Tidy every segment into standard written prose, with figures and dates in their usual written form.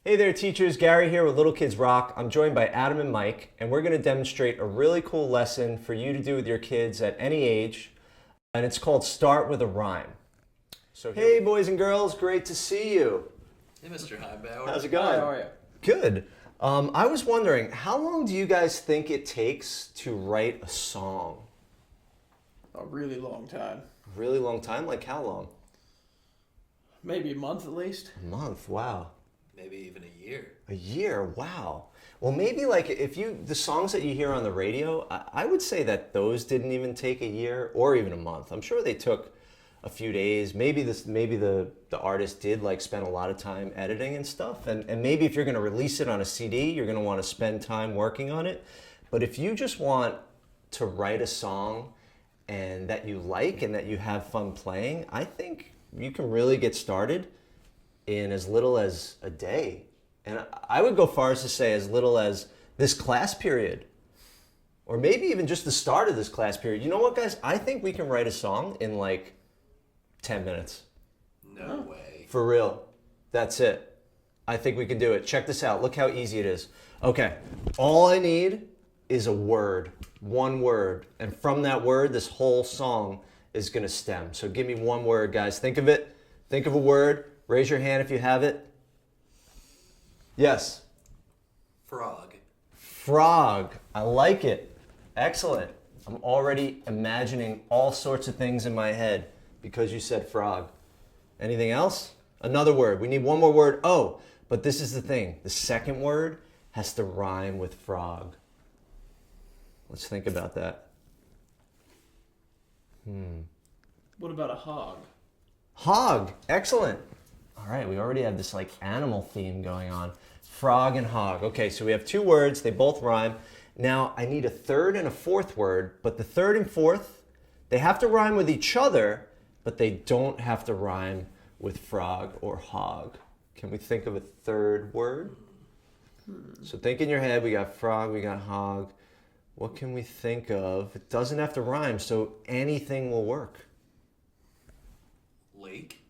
Hey there, teachers. Gary here with Little Kids Rock. I'm joined by Adam and Mike, and we're going to demonstrate a really cool lesson for you to do with your kids at any age, and it's called Start with a Rhyme. So, hey, boys and girls, great to see you. Hey, Mr. Highbauer. How's it going? Hi, how are you? Good. I was wondering, how long do you guys think it takes to write a song? A really long time. A really long time? Like how long? Maybe a month at least. A month. Wow. Maybe even a year. A year, wow. Well, maybe like the songs that you hear on the radio, I would say that those didn't even take a year or even a month. I'm sure they took a few days. Maybe the artist did like spend a lot of time editing and stuff. And maybe if you're going to release it on a CD, you're going to want to spend time working on it. But if you just want to write a song and that you like and that you have fun playing, I think you can really get started in as little as a day. And I would go far as to say as little as this class period, or maybe even just the start of this class period. You know what, guys? I think we can write a song in like 10 minutes. No way. For real. That's it. I think we can do it. Check this out. Look how easy it is. Okay. All I need is a word. One word. And from that word, this whole song is going to stem. So give me one word, guys. Think of it. Think of a word. Raise your hand if you have it. Yes. Frog. Frog. I like it. Excellent. I'm already imagining all sorts of things in my head because you said frog. Anything else? Another word. We need one more word. Oh, but this is the thing. The second word has to rhyme with frog. Let's think about that. What about a hog? Hog. Excellent. All right, we already have this like animal theme going on. Frog and hog. Okay, so we have two words. They both rhyme. Now I need a third and a fourth word, but the third and fourth, they have to rhyme with each other, but they don't have to rhyme with frog or hog. Can we think of a third word? So think in your head. We got frog, we got hog. What can we think of? It doesn't have to rhyme, so anything will work. Lake.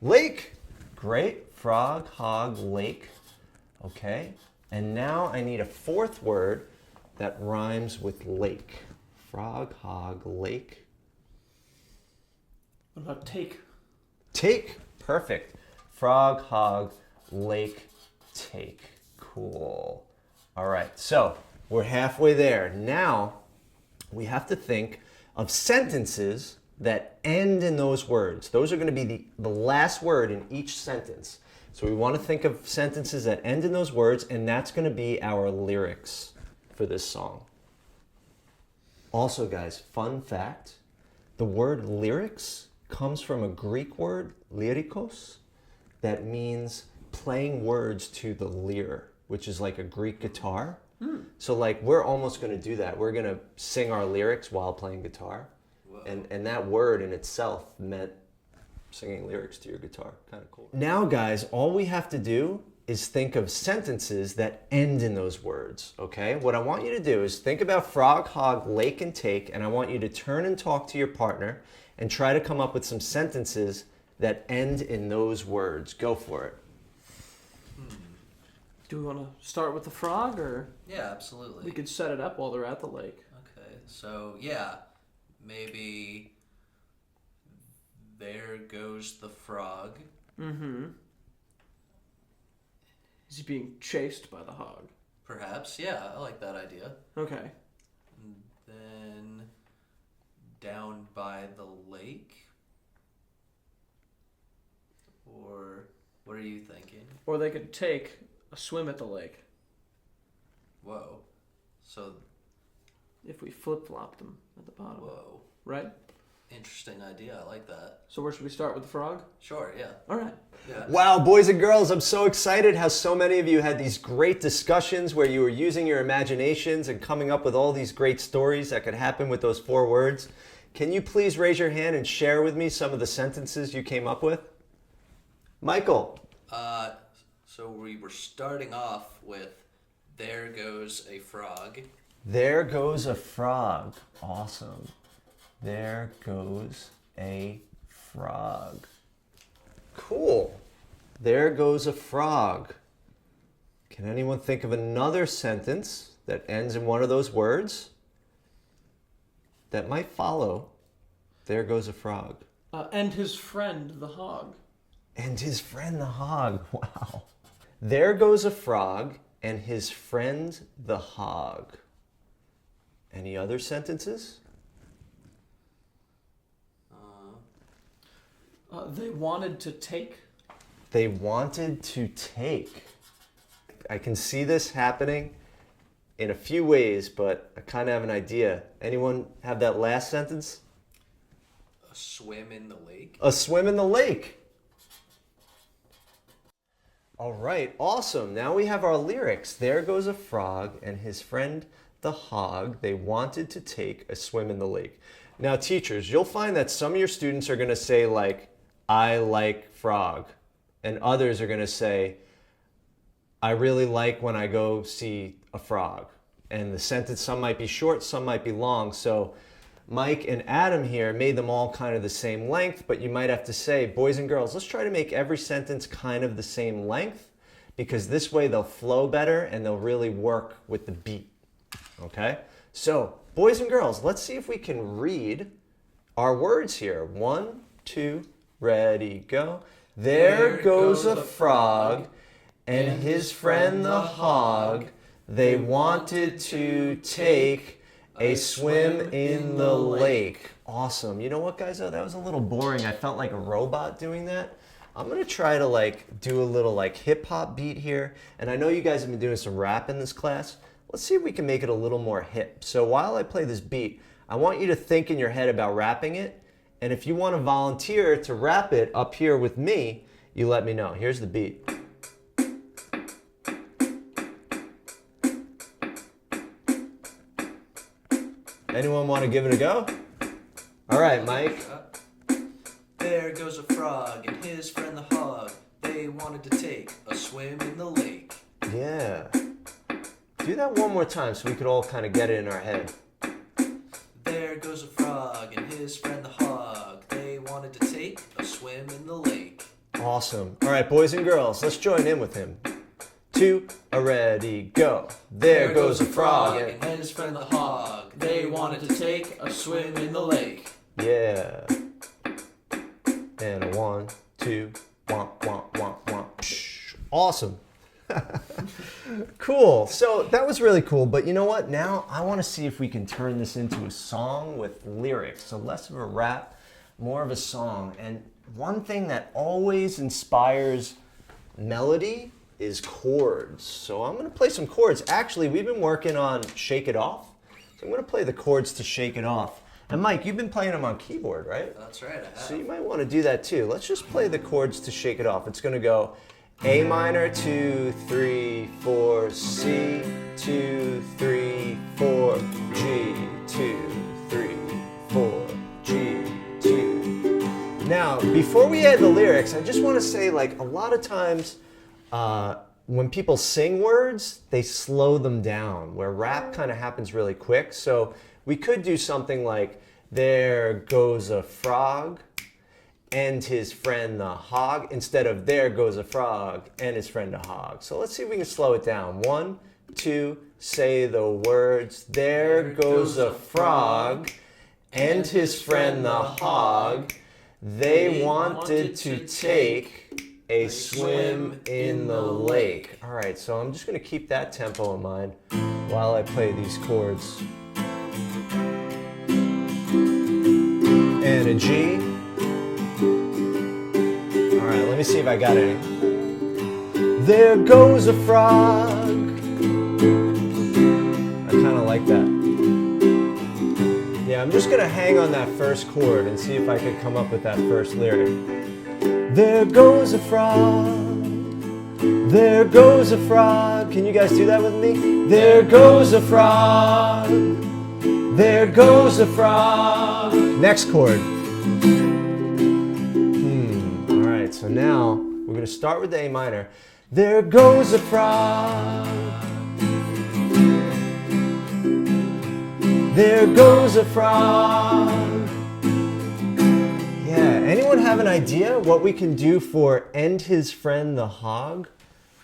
Lake. Great. Frog, hog, lake. Okay. And now I need a fourth word that rhymes with lake. Frog, hog, lake. What about take? Take. Perfect. Frog, hog, lake, take. Cool. All right. So we're halfway there. Now we have to think of sentences that end in those words. Those are going to be the last word in each sentence. So we want to think of sentences that end in those words, and that's going to be our lyrics for this song. Also, guys, fun fact, the word lyrics comes from a Greek word, lyrikos, that means playing words to the lyre, which is like a Greek guitar. So like we're almost going to do that. We're going to sing our lyrics while playing guitar. And that word in itself meant singing lyrics to your guitar. Kind of cool. Now, guys, all we have to do is think of sentences that end in those words, okay? What I want you to do is think about frog, hog, lake, and take, and I want you to turn and talk to your partner and try to come up with some sentences that end in those words. Go for it. Do we want to start with the frog, or Yeah, absolutely. we could set it up while they're at the lake? Okay, so yeah, maybe there goes the frog. Mm-hmm. Is he being chased by the hog? Perhaps, yeah, I like that idea. Okay. And then down by the lake? Or what are you thinking? Or they could take a swim at the lake Whoa. So, if we flip-flopped them at the bottom. whoa. Right? Interesting idea, I like that. So where should we start with the frog? Sure, yeah. All right. Yeah. Wow, boys and girls, I'm so excited how so many of you had these great discussions where you were using your imaginations and coming up with all these great stories that could happen with those four words. Can you please raise your hand and share with me some of the sentences you came up with? Michael. So we were starting off with there goes a frog. There goes a frog. Awesome. There goes a frog. Cool. There goes a frog. Can anyone think of another sentence that ends in one of those words that might follow there goes a frog? And his friend, the hog. And his friend the hog. Wow. There goes a frog and his friend the hog. Any other sentences? They wanted to take. They wanted to take. I can see this happening in a few ways, but I kind of have an idea. Anyone have that last sentence? A swim in the lake. A swim in the lake. All right, awesome. Now we have our lyrics. There goes a frog and his friend the hog. They wanted to take a swim in the lake. Now, teachers, you'll find that some of your students are going to say like, I like frog. And others are going to say, I really like when I go see a frog. And the sentence, some might be short, some might be long. So Mike and Adam here made them all kind of the same length, but you might have to say, boys and girls, let's try to make every sentence kind of the same length, because this way they'll flow better and they'll really work with the beat. Okay? So, boys and girls, let's see if we can read our words here. 1, 2, ready, go. There goes a frog and his friend the hog. They wanted to take a swim in the lake. Awesome. You know what, guys? That was a little boring. I felt like a robot doing that. I'm going to try to do a little hip hop beat here. And I know you guys have been doing some rap in this class. Let's see if we can make it a little more hip. So while I play this beat, I want you to think in your head about rapping it. And if you want to volunteer to rap it up here with me, you let me know. Here's the beat. Anyone want to give it a go? All right, Mike. There goes a frog and his friend the hog. They wanted to take a swim in the lake. Yeah. Do that one more time so we could all kind of get it in our head. There goes a frog and his friend the hog. They wanted to take a swim in the lake. Awesome. All right, boys and girls, let's join in with him. 2, ready, go. There goes a frog and his friend the hog. They wanted to take a swim in the lake. Yeah. And a 1, 2, womp, womp, womp, womp. Psh. Awesome. Cool. So that was really cool. But you know what? Now I want to see if we can turn this into a song with lyrics. So less of a rap, more of a song. And one thing that always inspires melody is chords. So I'm going to play some chords. Actually, we've been working on Shake It Off. So I'm going to play the chords to Shake It Off. And Mike, you've been playing them on keyboard, right? That's right, I have. So you might want to do that too. Let's just play the chords to Shake It Off. It's going to go A minor, 2, 3, 4, C, 2, 3, 4, G, 2, 3, 4, G, 2. Now, before we add the lyrics, I just want to say, a lot of times when people sing words, they slow them down, where rap kind of happens really quick. So we could do something like, there goes a frog and his friend the hog, instead of there goes a frog and his friend the hog. So let's see if we can slow it down. 1, 2, say the words. There goes a frog and his friend the hog. They wanted to take a swim in the lake. All right, so I'm just going to keep that tempo in mind while I play these chords. And a G. All right, let me see if I got any. There goes a frog. I kind of like that. Yeah, I'm just going to hang on that first chord and see if I could come up with that first lyric. There goes a frog. There goes a frog. Can you guys do that with me? There goes a frog. There goes a frog. Next chord. All right, so now we're going to start with the A minor. There goes a frog. There goes a frog. Yeah, anyone have an idea what we can do for and his friend the hog?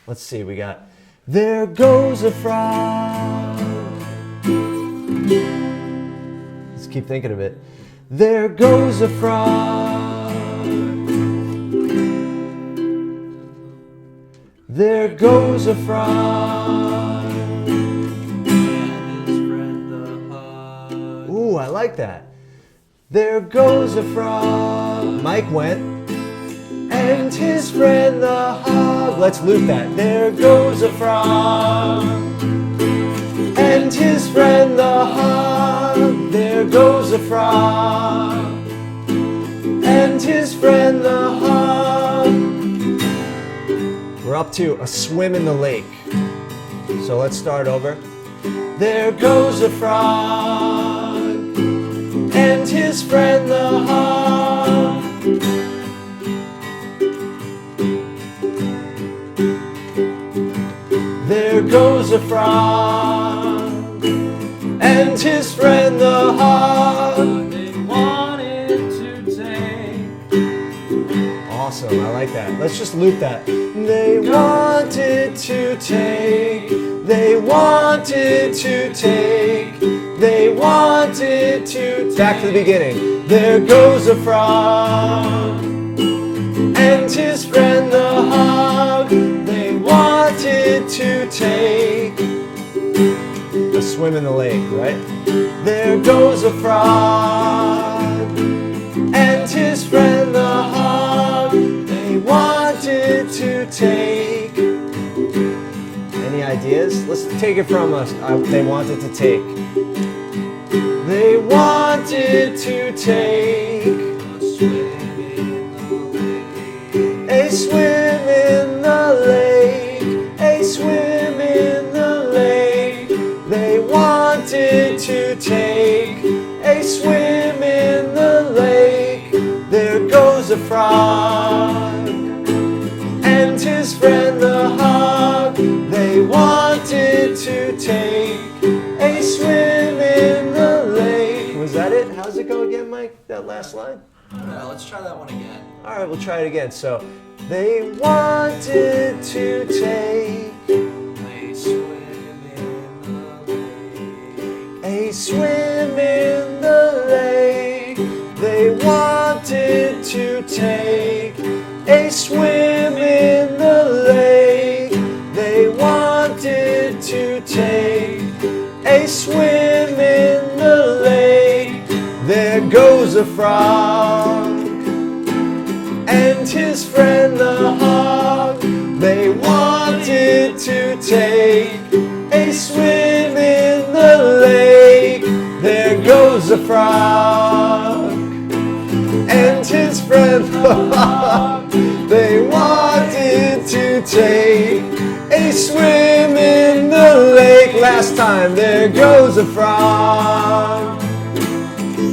Let's see, we got There goes a frog. Let's keep thinking of it. There goes a frog. There goes a frog. And his friend the hog. Ooh, I like that. There goes a frog. Mike went. And his friend the hog. Let's loop that. There goes a frog. And his friend the hog. There goes a frog. And his friend the hog. We're up to a swim in the lake. So let's start over. There goes a frog. And his friend the hog. There goes a frog. And his friend the hog. They wanted to take. Awesome, I like that. Let's just loop that. They wanted to take. They wanted to take. They wanted to. Back to the beginning. There goes a frog. And his friend the hog. They wanted to take a swim in the lake, right? There goes a frog. And his friend the hog. They wanted to take. Any ideas? Let's take it from us. They wanted to take. They wanted to take A swim in the lake. a swim in the lake. They wanted to take a swim in the lake. There goes a frog and his friend the hog. They wanted to take a swim in the lake. Was that it? How's it go again, Mike? That last line? No, let's try that one again. All right, we'll try it again. So, they wanted to take A swim in the lake. a swim in the lake. They wanted to take a swim in the lake. They wanted to take a swim in the lake. There goes a frog and his friend the hog. They wanted to take a swim in the lake. There goes a frog and his friend the hog. They wanted to take a swim in the lake. Last time. There goes a frog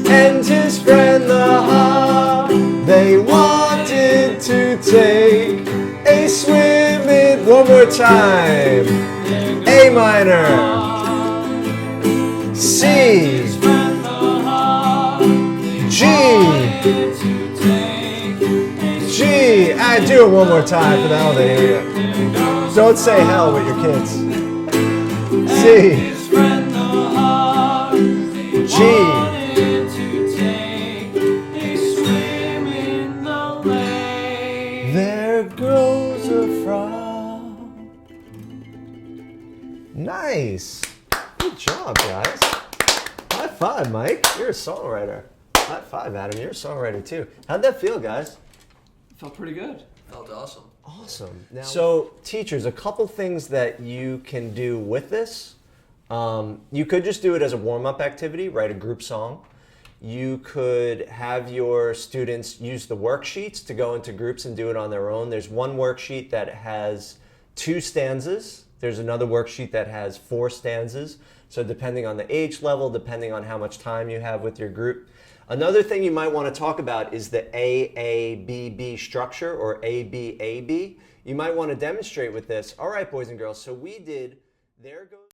and his friend the hog. They wanted to take a swim in. One more time. A minor. C. G. G. I do it one more time for the hell they hear you. Don't say hell with your kids. C. G. There goes a frog. Nice. Good job, guys. High five, Mike. You're a songwriter. High five, Adam. You're a songwriter too. How'd that feel, guys? Felt pretty good. Felt awesome. Awesome. So, teachers, a couple things that you can do with this. You could just do it as a warm-up activity, write a group song. You could have your students use the worksheets to go into groups and do it on their own. There's one worksheet that has 2 stanzas. There's another worksheet that has 4 stanzas. So depending on the age level, depending on how much time you have with your group. Another thing you might want to talk about is the AABB structure, or ABAB. You might want to demonstrate with this. All right, boys and girls, so we did There Goes